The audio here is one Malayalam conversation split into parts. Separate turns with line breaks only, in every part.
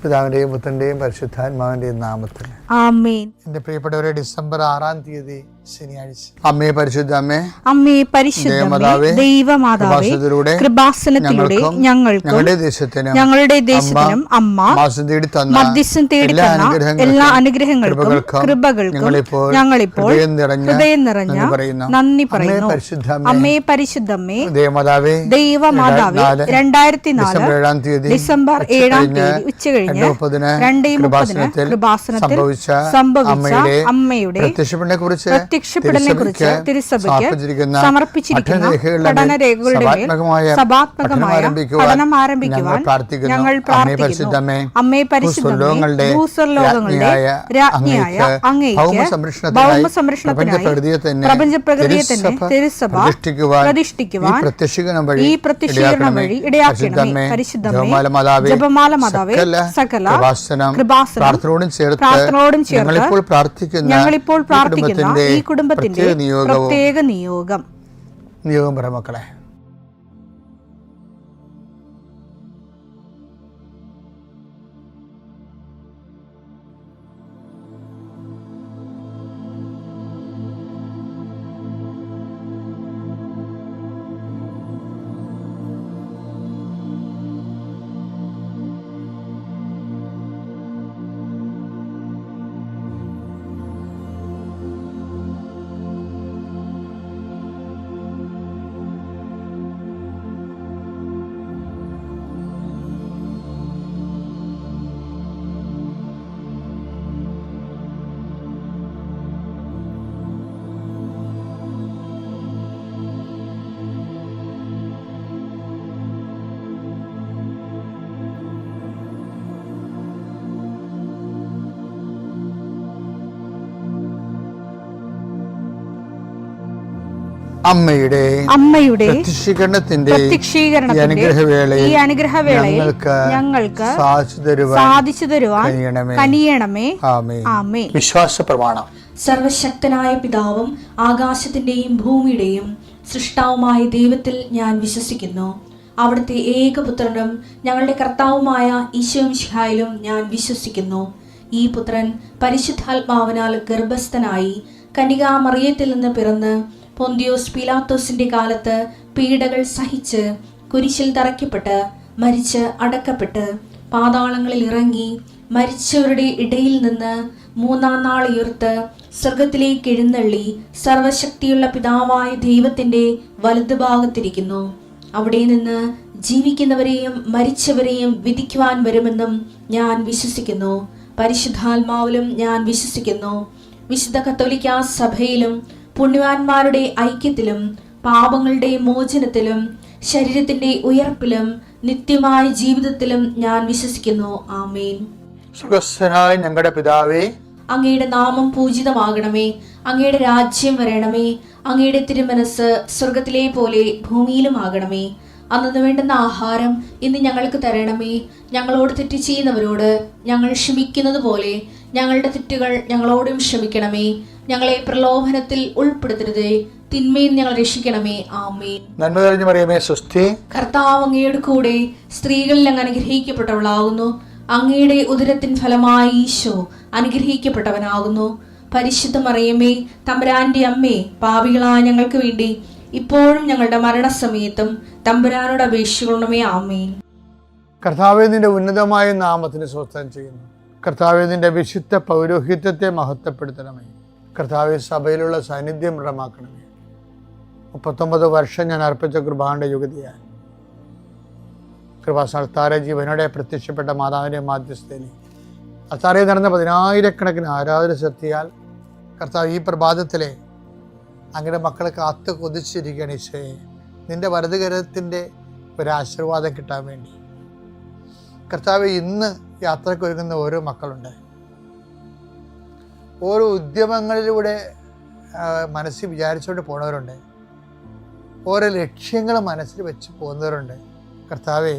പിതാവിന്റെയും പുത്രന്റെയും പരിശുദ്ധാത്മാവിന്റെയും നാമത്തിൽ
ആമേൻ.
എന്റെ പ്രിയപ്പെട്ടവരെ, ഡിസംബർ 6-ാം തീയതി ശനിയാഴ്ച. അമ്മേ പരിശുദ്ധ അമ്മേ,
അമ്മേ പരിശുദ്ധ ദൈവമാതാവേ, കൃപാസനത്തിലൂടെ ഞങ്ങൾക്കും ഞങ്ങളുടെ ദേശത്തിനും അമ്മ മധ്യസ്ഥം തേടി തന്ന എല്ലാ അനുഗ്രഹങ്ങൾക്കും കൃപകൾക്കും ഞങ്ങളിപ്പോൾ ഹൃദയം നിറഞ്ഞ നന്ദി പറയുന്നു. അമ്മേ പരിശുദ്ധമ്മേ, ദൈവമാതാവേ, 2004 ഡിസംബർ 7-ാം തീയതി ഉച്ചകഴിഞ്ഞ് 2:30 കൃപാസനത്തിൽ സംഭവിച്ച അമ്മയുടെ പ്രത്യക്ഷപ്പെടലിനെ കുറിച്ച് തിരുസഭയ്ക്ക് സമർപ്പിച്ചിരിക്കുന്ന പഠനരേഖകളുടെ മേൽ സഭാത്മകമായ പഠനം ആരംഭിക്കുവാൻ ഞങ്ങൾ പ്രാർത്ഥിക്കുന്നു. അമ്മേ പരിശുദ്ധമേ, ഭൂസ്വർലോകങ്ങളുടെ രാജ്ഞിയായ അങ്ങേയ്ക്ക് ഭൗമസംരക്ഷണത്തിനായി പ്രപഞ്ചപ്രകൃതിയെ തന്നെ തിരുസഭ പ്രതിഷ്ഠിക്കുവാൻ ഈ പ്രത്യക്ഷീകരണം വഴി ഇടയാക്കണമേ. പരിശുദ്ധമേ, ജപമാല മാതാവേ, സകല കൃപാസനം പ്രാർത്ഥനയോടും ചേർത്ത് ഞങ്ങളിപ്പോൾ പ്രാർത്ഥിക്കുന്ന ഈ കുടുംബത്തിന്റെ പ്രത്യേക നിയോഗം
പറ മക്കളെ.
അമ്മയുടെ
പ്രത്യക്ഷീകരണത്തിന്റെ
ഈ അനുഗ്രഹവേളയിൽ ഞങ്ങൾക്ക് സാധിച്ചു തരുവാൻ കനിയണമേ. ആമേൻ.
വിശ്വാസ പ്രമാണം.
സർവശക്തനായ പിതാവും ആകാശത്തിന്റെയും ഭൂമിയുടെയും സൃഷ്ടാവുമായ ദൈവത്തിൽ ഞാൻ വിശ്വസിക്കുന്നു. അവിടുത്തെ ഏകപുത്രനും ഞങ്ങളുടെ കർത്താവുമായ ഈശോ മിശിഹായിലും ഞാൻ വിശ്വസിക്കുന്നു. ഈ പുത്രൻ പരിശുദ്ധാത്മാവിനാൽ ഗർഭസ്ഥനായി കന്യകാമറിയത്തിൽ നിന്ന് പിറന്ന് പൊന്തിയോസ് പീലാത്തോസിന്റെ കാലത്ത് പീഡകൾ സഹിച്ച് കുരിശിൽ തറയ്ക്കപ്പെട്ട് മരിച്ച് അടക്കപ്പെട്ട് പാതാളങ്ങളിൽ ഇറങ്ങി മരിച്ചവരുടെ ഇടയിൽ നിന്ന് 3-ാം നാൾ ഉയർത്ത് സ്വർഗത്തിലേക്ക് എഴുന്നള്ളി സർവശക്തിയുള്ള പിതാവായ ദൈവത്തിന്റെ വലതുഭാഗത്തിരിക്കുന്നു. അവിടെ നിന്ന് ജീവിക്കുന്നവരെയും മരിച്ചവരെയും വിധിക്കുവാൻ വരുമെന്നും ഞാൻ വിശ്വസിക്കുന്നു. പരിശുദ്ധാത്മാവിലും ഞാൻ വിശ്വസിക്കുന്നു. വിശുദ്ധ കത്തോലിക്കാ സഭയിലും പുണ്യവാന്മാരുടെ ഐക്യത്തിലും പാപങ്ങളുടെ മോചനത്തിലും ശരീരത്തിന്റെ ഉയർപ്പിലും നിത്യമായ ജീവിതത്തിലും ഞാൻ വിശ്വസിക്കുന്നു. ആമേൻ.
സ്വർഗ്ഗസ്ഥനായ ഞങ്ങളുടെ പിതാവേ,
അങ്ങയുടെ നാമം പൂജിതമാകണമേ. അങ്ങയുടെ രാജ്യം വരണമേ. അങ്ങയുടെ തിരുമനസ് സ്വർഗത്തിലെ പോലെ ഭൂമിയിലും ആകണമേ. അന്നു വേണ്ടുന്ന ആഹാരം ഇന്ന് ഞങ്ങൾക്ക് തരണമേ. ഞങ്ങളോട് തെറ്റ് ചെയ്യുന്നവരോട് ഞങ്ങൾ ക്ഷമിക്കുന്നത് പോലെ ഞങ്ങളുടെ തെറ്റുകൾ ഞങ്ങളോടും ക്ഷമിക്കണമേ. ഞങ്ങളെ പ്രലോഭനത്തിൽ ഉൾപ്പെടുത്തരുതേ, തിന്മയിൽ ഞങ്ങൾ രക്ഷിക്കണമേ. ആമേൻ.
നന്മ നിറഞ്ഞ മറിയമേ, സ്വസ്തി.
കർത്താവ് അങ്ങയുടെ കൂടെ സ്ത്രീകളിൽ അങ്ങ് അനുഗ്രഹിക്കപ്പെട്ടവളാകുന്നു. അങ്ങയുടെ ഉദരത്തിൻ ഫലമായി ഈശോ അനുഗ്രഹിക്കപ്പെട്ടവനാകുന്നു. പരിശുദ്ധ മറിയമേ, തമ്പുരാന്റെ അമ്മേ, പാപികളായ ഞങ്ങൾക്ക് വേണ്ടി ഇപ്പോഴും ഞങ്ങളുടെ മരണസമയത്തും തമ്പുരാനോട് അപേക്ഷിക്കണമേ. ആമേൻ.
കർത്താവേ, നിന്റെ ഉന്നതമായ നാമത്തിന് സ്വസ്ഥം ചെയ്യുന്നു. കർത്താവേ, നിന്റെ വിശുദ്ധ പൗരോഹിത്യത്തെ മഹത്വപ്പെടുത്തണമേ. കർത്താവേ, സഭയിലുള്ള സാന്നിധ്യം ദൃഢമാക്കണമേ. 39 വർഷം ഞാൻ അർപ്പിച്ച കൃപാന്റെ യുഗതിയായി കൃപാസ്ഥാന ജീവനോടെ പ്രത്യക്ഷപ്പെട്ട മാതാവിന്റെ മാധ്യസ്ഥയിൽ അത്താറയിൽ നടന്ന 10,000-കണക്കിന് ആരാധന ശക്തിയാൽ കർത്താവ് ഈ പ്രഭാതത്തിലെ അങ്ങയുടെ മക്കളെ കാത്തു കൊതിച്ചിരിക്കുകയാണ്. ഈശോയെ, നിന്റെ വലതുകരത്തിൻ്റെ ഒരാശീർവാദം കിട്ടാൻ വേണ്ടി കർത്താവ് ഇന്ന് യാത്രയ്ക്ക് ഒരുങ്ങുന്ന ഓരോ മക്കളുണ്ട്. ഓരോ ഉദ്യമങ്ങളിലൂടെ മനസ്സിൽ വിചാരിച്ചുകൊണ്ട് പോകുന്നവരുണ്ട്. ഓരോ ലക്ഷ്യങ്ങൾ മനസ്സിൽ വെച്ച് പോകുന്നവരുണ്ട്. കർത്താവേ,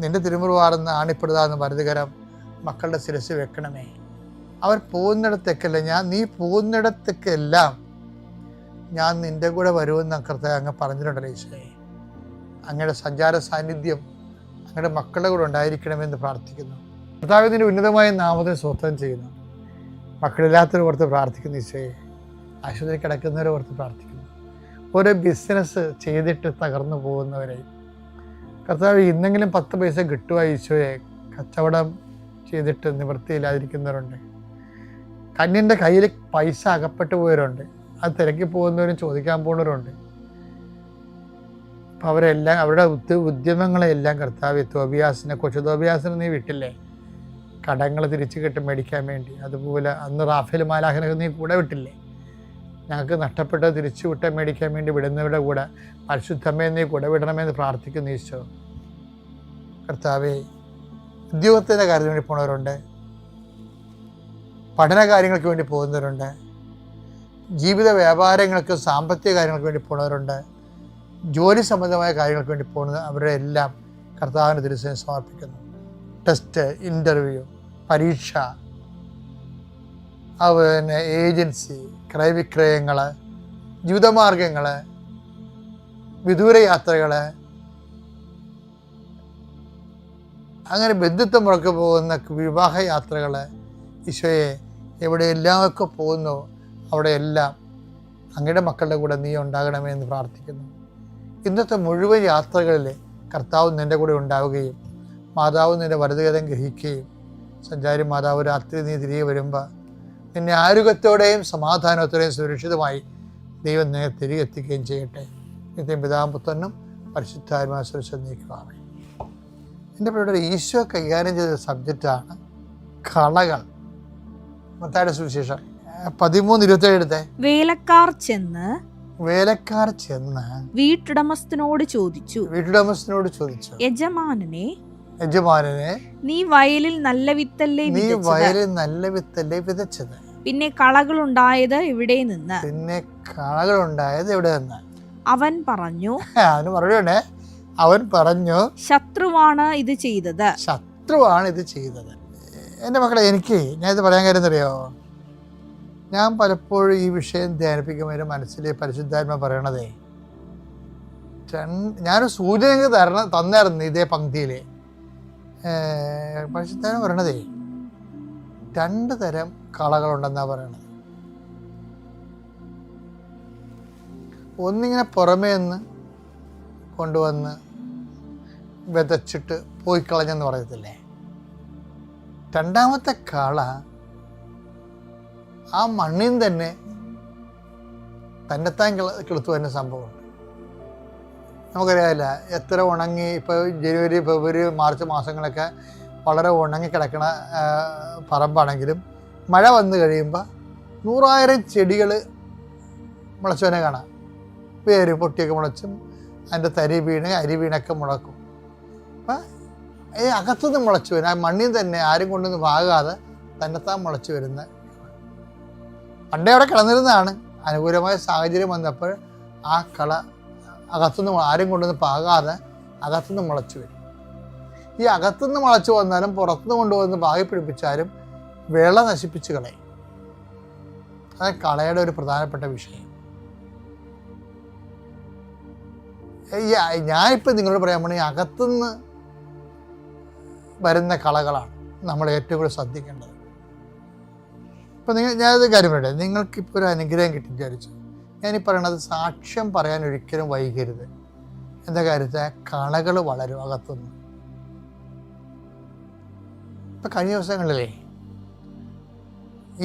നിന്റെ തിരുമുറുവാർന്ന് ആണിപ്പെടുതാന്ന് വലതുകരം മക്കളുടെ ശിരസ് വെക്കണമേ. അവർ പോകുന്നിടത്തേക്കല്ല, നീ പോകുന്നിടത്തേക്കെല്ലാം ഞാൻ നിന്റെ കൂടെ വരുമെന്ന് കർത്താവ് അങ്ങ് പറഞ്ഞിട്ടുണ്ടല്ലോ. ഈശോയെ, അങ്ങയുടെ സഞ്ചാര സാന്നിധ്യം അങ്ങയുടെ മക്കളുടെ കൂടെ ഉണ്ടായിരിക്കണമെന്ന് പ്രാർത്ഥിക്കുന്നു. കർത്താവിൻ്റെ ഉന്നതമായ നാമത്തെ സ്വസ്ഥം ചെയ്യുന്നു. മക്കളില്ലാത്തവരെ ഓർത്ത് പ്രാർത്ഥിക്കുന്നു. ഈശോയെ, ആശുപത്രി കിടക്കുന്നവരെ ഓർത്ത് പ്രാർത്ഥിക്കുന്നു. ഓരോ ബിസിനസ് ചെയ്തിട്ട് തകർന്നു പോകുന്നവരെ കർത്താവ് ഇന്നെങ്കിലും 10 പൈസ കിട്ടുക ഈശോയെ, കച്ചവടം ചെയ്തിട്ട് നിവൃത്തിയില്ലാതിരിക്കുന്നവരുണ്ട്. കന്യൻ്റെ കയ്യിൽ പൈസ അകപ്പെട്ടു പോയവരുണ്ട്. അത് തിരക്കി പോകുന്നവരും ചോദിക്കാൻ പോകുന്നവരുണ്ട്. അപ്പം അവരെല്ലാം അവരുടെ ഉദ്യമങ്ങളെല്ലാം കർത്താവ് കൊച്ചു തോബിയാസിനെ നീ വിട്ടില്ലേ കടങ്ങൾ തിരിച്ചു കിട്ടി മേടിക്കാൻ വേണ്ടി? അതുപോലെ അന്ന് റാഫേൽ മാലാഖനൊക്കെ നീ കൂടെ വിട്ടില്ലേ? ഞങ്ങൾക്ക് നഷ്ടപ്പെട്ടത് തിരിച്ചു വിട്ട മേടിക്കാൻ വേണ്ടി വിടുന്നവരുടെ കൂടെ പരിശുദ്ധമേ നീ കൂടെ വിടണമെന്ന് പ്രാർത്ഥിക്കുന്നു ഈശോ. കർത്താവേ, ഉദ്യോഗത്തിൻ്റെ കാര്യത്തിന് വേണ്ടി പോകുന്നവരുണ്ട്, പഠന കാര്യങ്ങൾക്ക് വേണ്ടി പോകുന്നവരുണ്ട്, ജീവിത വ്യാപാരങ്ങൾക്ക് സാമ്പത്തിക കാര്യങ്ങൾക്ക് വേണ്ടി പോകുന്നവരുണ്ട്, ജോലി സംബന്ധമായ കാര്യങ്ങൾക്ക് വേണ്ടി പോകുന്നത് അവരുടെ എല്ലാം കർത്താവിന് തിരുസേന സമർപ്പിക്കുന്നു. ടെസ്റ്റ്, ഇൻ്റർവ്യൂ, പരീക്ഷ, അതുപോലെ ഏജൻസി, ക്രയവിക്രയങ്ങൾ, ജീവിതമാർഗങ്ങൾ, വിദൂര യാത്രകൾ, അങ്ങനെ ബന്ധുത്വം മുറക്ക് പോകുന്ന വിവാഹ യാത്രകൾ, ഈശോയെ എവിടെയെല്ലാമൊക്കെ പോകുന്നു അവിടെയെല്ലാം അങ്ങയുടെ മക്കളുടെ കൂടെ നീ ഉണ്ടാകണമേ എന്ന് പ്രാർത്ഥിക്കുന്നു. ഇന്നത്തെ മുഴുവൻ യാത്രകളിൽ കർത്താവ് നിൻ്റെ കൂടെ ഉണ്ടാവുകയും മാതാവ് നിൻ്റെ വലതുകരം ഗ്രഹിക്കുകയും സഞ്ചാരി മാതാവ് രാത്രി നീ തിരികെ വരുമ്പോൾ നിന്നെ ആരോഗ്യത്തോടെയും സമാധാനത്തോടെയും സുരക്ഷിതമായി ദൈവം നിന്നെ തിരികെ എത്തിക്കുകയും ചെയ്യട്ടെ. നിത്യം പിതാവും പുത്രനും പരിശുദ്ധാത്മാവും സുരക്ഷിതം നീക്കുവാണ്. എൻ്റെ പ്രിയപ്പെട്ട ഈശോ കൈകാര്യം ചെയ്ത സബ്ജക്റ്റാണ് കളകൾ. മത്തായിയുടെ സുവിശേഷം 13:27 എടുത്തേ.
വേലക്കാർ ചെന്ന് വീട്ടുടമസ്ഥനോട് ചോദിച്ചു, യജമാനനെ നീ വയലിൽ നല്ല വിത്തല്ലേ
വിതച്ചത്?
പിന്നെ കളകളുണ്ടായത് എവിടെ നിന്ന്? അവൻ പറഞ്ഞു ശത്രുവാണ് ഇത് ചെയ്തത്.
എൻ്റെ മക്കളെ, ഞാൻ ഇത് പറയാൻ കാര്യം അറിയോ? ഞാൻ പലപ്പോഴും ഈ വിഷയം ധ്യാനിപ്പിക്കുമ്പോൾ എൻ്റെ മനസ്സിലെ പരിശുദ്ധാത്മ പറയണതേ, ഞാനൊരു സൂചന തന്നായിരുന്നു ഇതേ പങ്ക്തിയിൽ. പരിശുദ്ധാത്മ പറയണതേ 2 തരം കളകളുണ്ടെന്നാണ് പറയണത്. ഒന്നിങ്ങനെ പുറമേ നിന്ന് കൊണ്ടുവന്ന് വിതച്ചിട്ട് പോയി കളഞ്ഞെന്ന് പറയത്തില്ലേ? രണ്ടാമത്തെ കള ആ മണ്ണിൽ തന്നെ തന്നെത്താൻ കിളുത്തു വരുന്ന സംഭവമുണ്ട്. നമുക്കറിയാമല്ല, എത്ര ഉണങ്ങി ഇപ്പോൾ ജനുവരി, ഫെബ്രുവരി, മാർച്ച് മാസങ്ങളൊക്കെ വളരെ ഉണങ്ങി കിടക്കണ പറമ്പാണെങ്കിലും മഴ വന്നു കഴിയുമ്പോൾ 100,000 ചെടികൾ മുളച്ചവനെ കാണാം. വേര് പൊട്ടിയൊക്കെ മുളച്ചും അതിൻ്റെ തരി വീണ് അരി വീണൊക്കെ മുളക്കും. അപ്പം ഈ അകത്തുനിന്ന് മുളച്ചു വരും, ആ മണ്ണിൽ തന്നെ ആരും കൊണ്ടൊന്നും വാകാതെ തന്നെത്താൻ മുളച്ചു വരുന്ന. പണ്ടേ അവിടെ കിടന്നിരുന്നതാണ്. അനുകൂലമായ സാഹചര്യം വന്നപ്പോൾ ആ കള അകത്തുനിന്ന് ആരും കൊണ്ടൊന്നും പാകാതെ അകത്തുനിന്ന് മുളച്ചു വരും. ഈ അകത്തുനിന്ന് മുളച്ചു വന്നാലും പുറത്തുനിന്ന് കൊണ്ടുവന്ന് പാകി പിടിപ്പിച്ചാലും വിള നശിപ്പിച്ച് കളയും. അത് കളയുടെ ഒരു പ്രധാനപ്പെട്ട വിഷയം. ഞാനിപ്പോൾ നിങ്ങളോട് പറയാൻ പോണ ഈ അകത്തുനിന്ന് വരുന്ന കളകളാണ് നമ്മൾ ഏറ്റവും കൂടുതൽ ശ്രദ്ധിക്കേണ്ടത്. ഇപ്പം ഞാനത് കാര്യം പറയട്ടെ, നിങ്ങൾക്കിപ്പോൾ ഒരു അനുഗ്രഹം കിട്ടി വിചാരിച്ചു. ഞാനീ പറയണത് സാക്ഷ്യം പറയാൻ ഒരിക്കലും വൈകരുത്. എന്താ കാര്യത്തെ കളകൾ വളരും അകത്തുനിന്ന്. ഇപ്പം കഴിഞ്ഞ ദിവസങ്ങളിലേ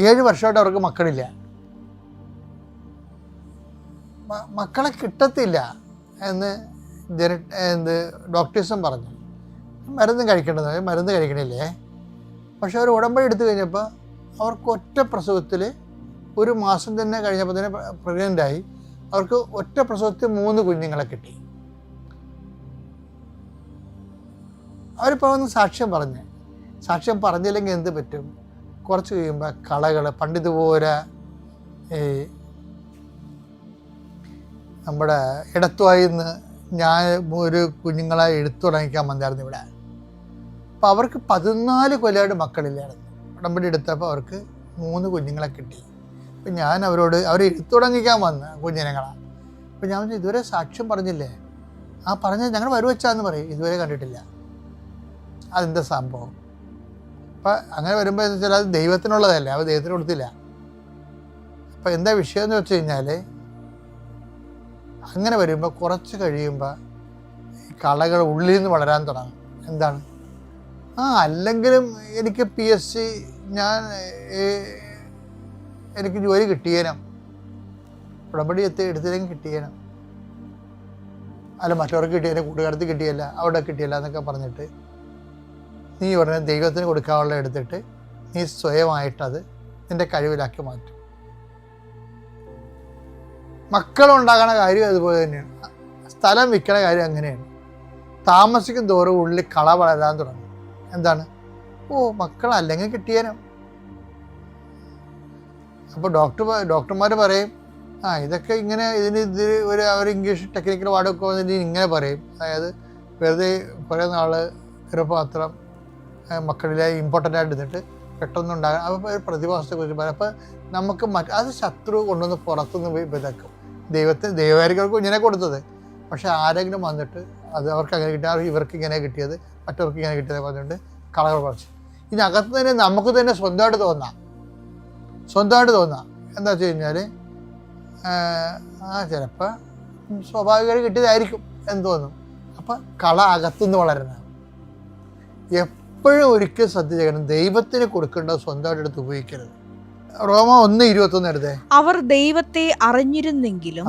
7 വർഷമായിട്ട് അവർക്ക് മക്കളില്ല, മക്കളെ കിട്ടത്തില്ല എന്ന് ഡോക്ടേഴ്സും പറഞ്ഞു. മരുന്ന് കഴിക്കണില്ലേ. പക്ഷെ അവർ ഉടമ്പടി എടുത്തു കഴിഞ്ഞപ്പോൾ അവർക്ക് ഒറ്റ പ്രസവത്തിൽ 1 മാസം തന്നെ കഴിഞ്ഞപ്പോൾ തന്നെ പ്രഗ്നൻ്റായി. അവർക്ക് ഒറ്റ പ്രസവത്തിൽ 3 കുഞ്ഞുങ്ങളെ കിട്ടി. അവരിപ്പോൾ ഒന്ന് സാക്ഷ്യം പറഞ്ഞില്ലെങ്കിൽ എന്ത് പറ്റും? കുറച്ച് കഴിയുമ്പോൾ കളകൾ പണ്ടിതുപോലെ ഈ നമ്മുടെ ഇടത്തുവായിന്ന് ഞാൻ ഒരു കുഞ്ഞുങ്ങളെ എടുത്തു തുടങ്ങിക്കാൻ വന്നായിരുന്നു ഇവിടെ. അപ്പോൾ അവർക്ക് 14 കൊല്ലമായിട്ട് മക്കളില്ലായിരുന്നു. ഉടമ്പടി എടുത്തപ്പോൾ അവർക്ക് 3 കുഞ്ഞുങ്ങളെ കിട്ടി. അപ്പം ഞാൻ അവരോട് എടുത്തു തുടങ്ങിക്കാൻ വന്ന് കുഞ്ഞിനങ്ങളാണ്. അപ്പം ഞാൻ ഇതുവരെ സാക്ഷ്യം പറഞ്ഞില്ലേ? പറഞ്ഞത് ഞങ്ങൾ വരുവച്ചാന്ന് പറയും, ഇതുവരെ കണ്ടിട്ടില്ല. അതെന്താ സംഭവം? അപ്പം അങ്ങനെ വരുമ്പോൾ എന്ന് വെച്ചാൽ അത് ദൈവത്തിനുള്ളതല്ല, അവ ദൈവത്തിന് കൊടുത്തില്ല. അപ്പം എന്താ വിഷയം എന്ന് വെച്ച് കഴിഞ്ഞാൽ, അങ്ങനെ വരുമ്പോൾ കുറച്ച് കഴിയുമ്പോൾ ഈ കളകൾ ഉള്ളിൽ നിന്ന് വളരാൻ തുടങ്ങും. എന്താണ്? അല്ലെങ്കിലും എനിക്ക് PSC എനിക്ക് ജോലി കിട്ടിയേനം, ഉടമ്പടി എടുത്തില്ലെങ്കിൽ കിട്ടിയേനം, അല്ല മറ്റവർക്ക് കിട്ടിയേനെ, കൂട്ടുകാർക്ക് കിട്ടിയല്ല, അവിടെ കിട്ടിയല്ല എന്നൊക്കെ പറഞ്ഞിട്ട് നീ ഉടനെ ദൈവത്തിന് കൊടുക്കാനുള്ള എടുത്തിട്ട് നീ സ്വയമായിട്ടത് നിൻ്റെ കഴിവിലാക്കി മാറ്റും. മക്കളുണ്ടാകണ കാര്യം അതുപോലെ തന്നെയാണ്. സ്ഥലം വിൽക്കണ കാര്യം അങ്ങനെയാണ്. താമസിക്കും തോറും ഉള്ളിൽ കള വളരാൻ തുടങ്ങും. എന്താണ്? മക്കളല്ലെങ്കിൽ കിട്ടിയേനം. അപ്പോൾ ഡോക്ടർമാർ പറയും ഇതൊക്കെ ഇങ്ങനെ അവർ ഇംഗ്ലീഷ് ടെക്നിക്കൽ വാർഡൊക്കെ വന്നിട്ട് ഇങ്ങനെ പറയും. അതായത് വെറുതെ കുറേ നാൾ ഗർഭപാത്രം മക്കളിലെ ഇമ്പോർട്ടൻ്റ് ആയിട്ട് ഇരുന്നിട്ട് പെട്ടെന്നുണ്ടാകാൻ അപ്പോൾ പ്രതിഭാസത്തെക്കുറിച്ച് പറയും. അപ്പോൾ നമുക്ക് അത് ശത്രു കൊണ്ടുവന്ന് പുറത്തുനിന്ന് വിതക്കും. ദൈവകാരികൾക്ക് ഇങ്ങനെ കൊടുത്തത്, പക്ഷെ ആരെങ്കിലും വന്നിട്ട് അത് അവർക്ക് അങ്ങനെ കിട്ടിയ, ഇവർക്ക് ഇങ്ങനെ കിട്ടിയത്, മറ്റവർക്ക് ഇങ്ങനെ കിട്ടിയത് പറഞ്ഞുകൊണ്ട് കളകൾ പറിച്ചു. ഇതിനകത്ത് തന്നെ നമുക്ക് തന്നെ സ്വന്തമായിട്ട് തോന്നാം. എന്താ വെച്ച് കഴിഞ്ഞാൽ ചിലപ്പോൾ സ്വാഭാവികമായിട്ട് കിട്ടിയതായിരിക്കും എന്ന് തോന്നും. അപ്പം കള അകത്തുനിന്ന് വളരണം. എപ്പോഴും ഒരിക്കലും ശ്രദ്ധിച്ചേക്കണം, ദൈവത്തിന് കൊടുക്കേണ്ടത് സ്വന്തമായിട്ട് എടുത്ത് ഉപയോഗിക്കരുത്. റോമ 1:21 എടുത്തേ.
അവർ ദൈവത്തെ അറിഞ്ഞിരുന്നെങ്കിലും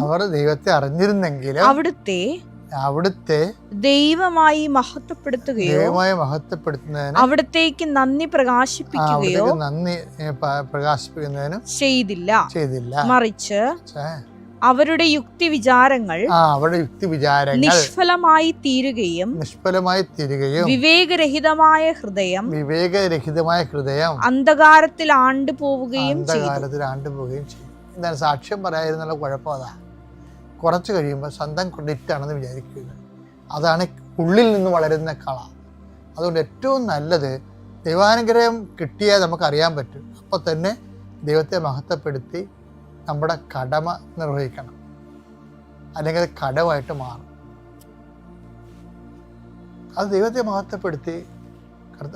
അവിടുത്തെ
ദൈവമായി മഹത്വപ്പെടുത്തുന്നതിന് അവിടത്തേക്ക് നന്ദി പ്രകാശിപ്പിക്കുന്നതിനും ചെയ്തില്ല. മറിച്ച് അവരുടെ യുക്തി വിചാരങ്ങൾ നിഷ്ഫലമായി തീരുകയും വിവേകരഹിതമായ ഹൃദയം അന്ധകാരത്തിൽ ആണ്ടുപോവുകയും ചെയ്യും.
എന്താണ് സാക്ഷ്യം പറയാതിരുന്നുള്ള കുഴപ്പം? അതാ, കുറച്ച് കഴിയുമ്പോൾ സ്വന്തം ക്രെഡിറ്റാണെന്ന് വിചാരിക്കുന്നത്. അതാണ് ഉള്ളിൽ നിന്ന് വളരുന്ന കള. അതുകൊണ്ട് ഏറ്റവും നല്ലത് ദൈവാനുഗ്രഹം കിട്ടിയാൽ നമുക്കറിയാൻ പറ്റും. അപ്പോൾ തന്നെ ദൈവത്തെ മഹത്വപ്പെടുത്തി നമ്മുടെ കടമ നിർവഹിക്കണം, അല്ലെങ്കിൽ അത് കടമായിട്ട് മാറും. അത് ദൈവത്തെ മഹത്വപ്പെടുത്തി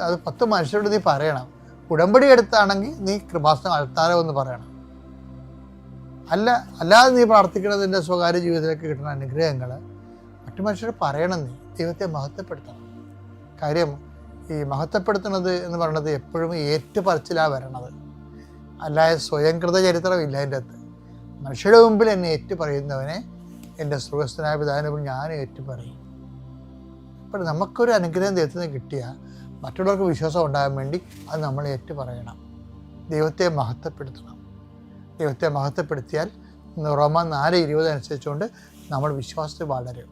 അത് 10 മനുഷ്യരോട് നീ പറയണം. ഉടമ്പടി എടുത്താണെങ്കിൽ നീ കൃപാസനം അൾത്താരോ എന്ന് പറയണം. അല്ലാതെ നീ പ്രാർത്ഥിക്കുന്നതിൻ്റെ സ്വകാര്യ ജീവിതത്തിലേക്ക് കിട്ടുന്ന അനുഗ്രഹങ്ങൾ മറ്റു മനുഷ്യർ പറയണം. നീ ദൈവത്തെ മഹത്വപ്പെടുത്തണം. കാര്യം ഈ മഹത്വപ്പെടുത്തുന്നത് എന്ന് പറയുന്നത് എപ്പോഴും ഏറ്റുപറച്ചിലാണ് വരണത്, അല്ലാതെ സ്വയംകൃത ചരിത്രമില്ല അതിൻ്റെ അകത്ത്. മനുഷ്യരുടെ മുമ്പിൽ എന്നെ ഏറ്റുപറയുന്നവനെ എൻ്റെ സ്വർഗ്ഗസ്ഥനായ പിതാവിനെ ഞാൻ ഏറ്റുപറയും. അപ്പോൾ നമുക്കൊരു അനുഗ്രഹം ദൈവത്തിൽ നിന്ന് കിട്ടിയാൽ മറ്റുള്ളവർക്ക് വിശ്വാസം ഉണ്ടാകാൻ വേണ്ടി അത് നമ്മൾ ഏറ്റുപറയണം. ദൈവത്തെ മഹത്വപ്പെടുത്തണം. ദൈവത്തെ മഹത്വപ്പെടുത്തിയാൽ റോമ 4:20 അനുസരിച്ചുകൊണ്ട് നമ്മൾ വിശ്വാസത്തിൽ വളരും.